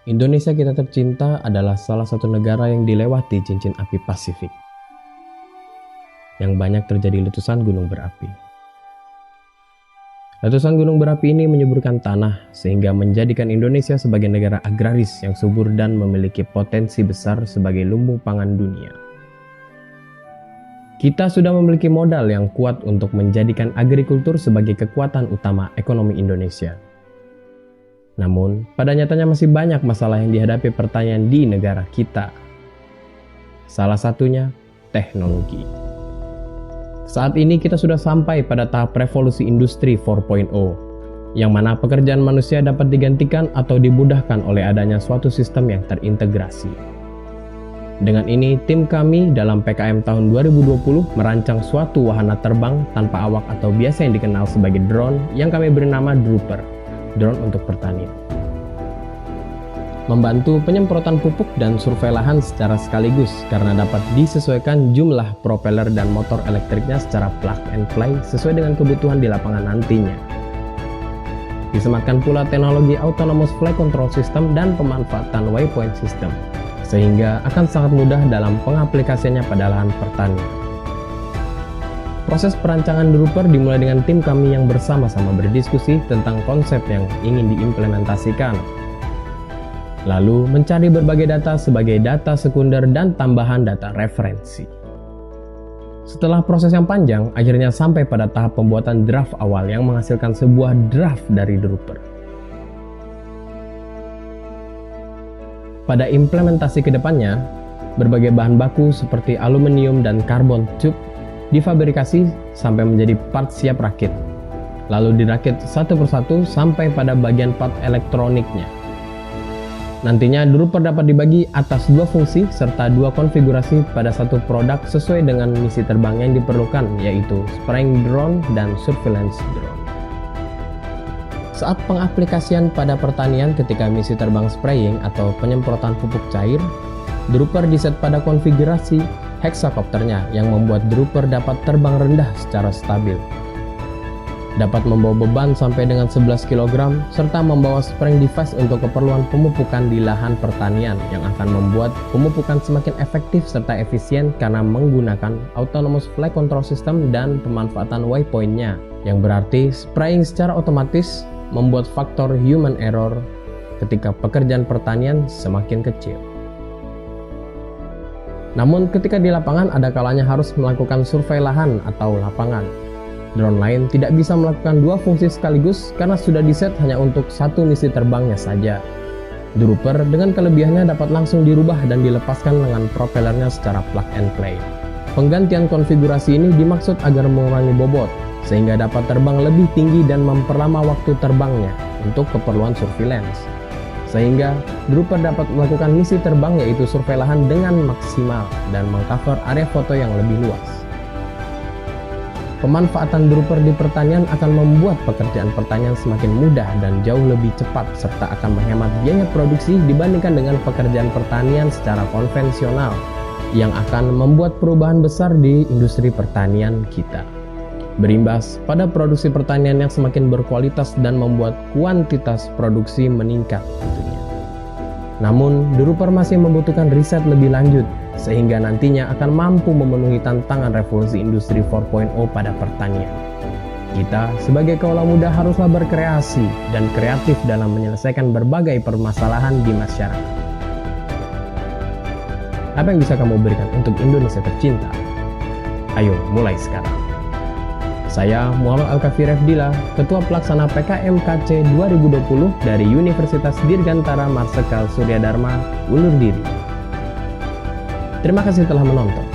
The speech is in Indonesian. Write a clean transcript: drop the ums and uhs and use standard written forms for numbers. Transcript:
Indonesia kita tercinta adalah salah satu negara yang dilewati cincin api Pasifik, yang banyak terjadi letusan gunung berapi. Letusan gunung berapi ini menyuburkan tanah sehingga menjadikan Indonesia sebagai negara agraris yang subur dan memiliki potensi besar sebagai lumbung pangan dunia. Kita sudah memiliki modal yang kuat untuk menjadikan agrikultur sebagai kekuatan utama ekonomi Indonesia. Namun, pada nyatanya masih banyak masalah yang dihadapi pertanian di negara kita. Salah satunya, teknologi. Saat ini kita sudah sampai pada tahap revolusi industri 4.0, yang mana pekerjaan manusia dapat digantikan atau dimudahkan oleh adanya suatu sistem yang terintegrasi. Dengan ini, tim kami dalam PKM tahun 2020 merancang suatu wahana terbang tanpa awak atau biasa yang dikenal sebagai drone yang kami beri nama Drooper, drone untuk pertanian. Membantu penyemprotan pupuk dan survei lahan secara sekaligus karena dapat disesuaikan jumlah propeller dan motor elektriknya secara plug and play sesuai dengan kebutuhan di lapangan nantinya. Disematkan pula teknologi autonomous flight control system dan pemanfaatan waypoint system, sehingga akan sangat mudah dalam pengaplikasiannya pada lahan pertanian. Proses perancangan Drooper dimulai dengan tim kami yang bersama-sama berdiskusi tentang konsep yang ingin diimplementasikan. Lalu mencari berbagai data sebagai data sekunder dan tambahan data referensi. Setelah proses yang panjang, akhirnya sampai pada tahap pembuatan draft awal yang menghasilkan sebuah draft dari Drooper. Pada implementasi kedepannya, berbagai bahan baku seperti aluminium dan karbon tube difabrikasi sampai menjadi part siap rakit, lalu dirakit satu persatu sampai pada bagian part elektroniknya. Nantinya Drooper dapat dibagi atas dua fungsi serta dua konfigurasi pada satu produk sesuai dengan misi terbang yang diperlukan, yaitu spraying drone dan surveillance drone. Saat pengaplikasian pada pertanian ketika misi terbang spraying atau penyemprotan pupuk cair, Drooper diset pada konfigurasi hexacopternya yang membuat Drooper dapat terbang rendah secara stabil. Dapat membawa beban sampai dengan 11 kg serta membawa spraying device untuk keperluan pemupukan di lahan pertanian yang akan membuat pemupukan semakin efektif serta efisien karena menggunakan autonomous flight control system dan pemanfaatan waypoint-nya, yang berarti spraying secara otomatis membuat faktor human error ketika pekerjaan pertanian semakin kecil. Namun ketika di lapangan ada kalanya harus melakukan survei lahan atau lapangan. Drone lain tidak bisa melakukan dua fungsi sekaligus karena sudah diset hanya untuk satu misi terbangnya saja. Drooper dengan kelebihannya dapat langsung dirubah dan dilepaskan dengan propellernya secara plug and play. Penggantian konfigurasi ini dimaksud agar mengurangi bobot, sehingga dapat terbang lebih tinggi dan memperlama waktu terbangnya untuk keperluan surveillance. Sehingga Drooper dapat melakukan misi terbang yaitu survei lahan dengan maksimal dan mengcover area foto yang lebih luas. Pemanfaatan Drooper di pertanian akan membuat pekerjaan pertanian semakin mudah dan jauh lebih cepat serta akan menghemat biaya produksi dibandingkan dengan pekerjaan pertanian secara konvensional yang akan membuat perubahan besar di industri pertanian kita. Berimbas pada produksi pertanian yang semakin berkualitas dan membuat kuantitas produksi meningkat tentunya. Namun, Drooper masih membutuhkan riset lebih lanjut sehingga nantinya akan mampu memenuhi tantangan revolusi industri 4.0 pada pertanian. Kita sebagai kaula muda haruslah berkreasi dan kreatif dalam menyelesaikan berbagai permasalahan di masyarakat. Apa yang bisa kamu berikan untuk Indonesia tercinta? Ayo mulai sekarang. Saya Muhammad Al-Kafir Efdila, Ketua Pelaksana PKMKC 2020 dari Universitas Dirgantara Marsekal Surya Dharma, undur diri. Terima kasih telah menonton.